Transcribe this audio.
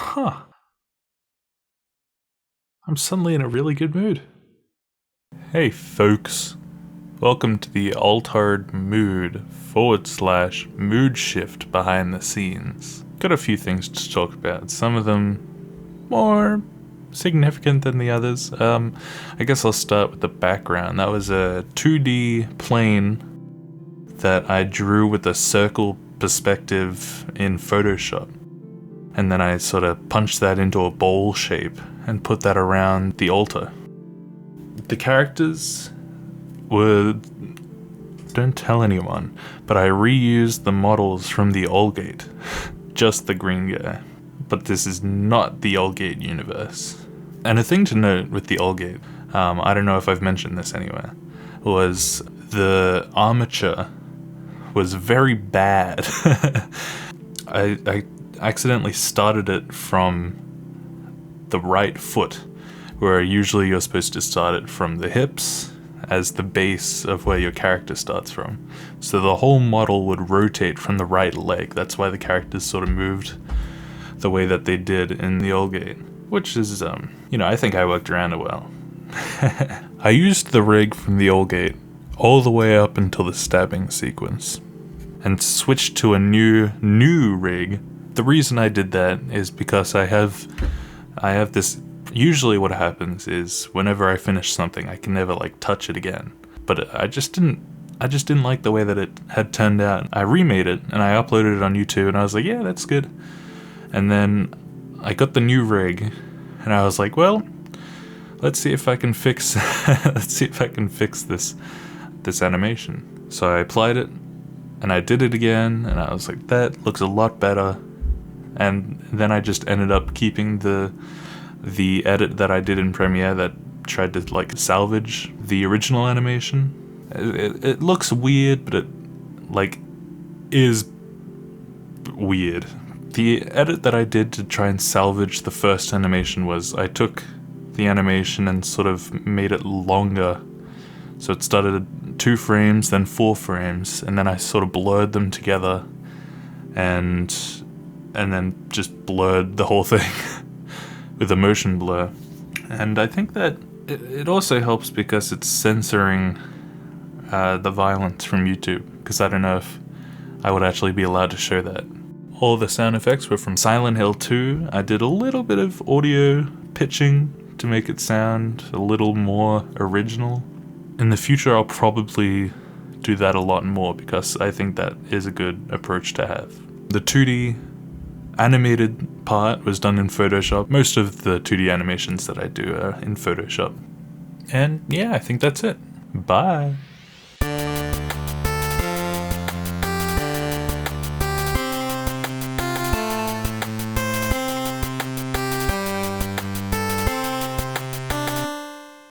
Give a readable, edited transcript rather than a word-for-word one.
Huh. I'm suddenly in a really good mood. Hey folks, welcome to the Altered Mood / mood shift behind the scenes. Got a few things to talk about, some of them more significant than the others. I guess I'll start with the background. That was a 2D plane that I drew with a circle perspective in Photoshop. And then I sort of punched that into a bowl shape and put that around the altar. The characters were... don't tell anyone, but I reused the models from the Allgate. Just the green guy. But this is not the Allgate universe. And a thing to note with the Allgate, I don't know if I've mentioned this anywhere, was the armature was very bad. I accidentally started it from the right foot, where usually you're supposed to start it from the hips as the base of where your character starts from. So the whole model would rotate from the right leg. That's why the characters sort of moved the way that they did in the Allgate, which is, I think I worked around it well. I used the rig from the Allgate all the way up until the stabbing sequence, and switched to a new rig. The reason I did that is because I have this. Usually what happens is whenever I finish something, I can never touch it again. But I just didn't like the way that it had turned out. I remade it and I uploaded it on YouTube and I was like, yeah, that's good. And then I got the new rig and I was like, well, let's see if I can fix this animation. So I applied it and I did it again and I was like, that looks a lot better. And then I just ended up keeping the edit that I did in Premiere that tried to salvage the original animation. It looks weird, but it is weird. The edit that I did to try and salvage the first animation was I took the animation and sort of made it longer. So it started at 2 frames, then 4 frames, and then I sort of blurred them together and then just blurred the whole thing with a motion blur. And I think that it also helps because it's censoring the violence from YouTube, because I don't know if I would actually be allowed to show that. All the sound effects were from Silent Hill 2. I did a little bit of audio pitching to make it sound a little more original. In the future I'll probably do that a lot more because I think that is a good approach to have. The 2D animated part was done in Photoshop. Most of the 2D animations that I do are in Photoshop. And yeah, I think that's it. Bye!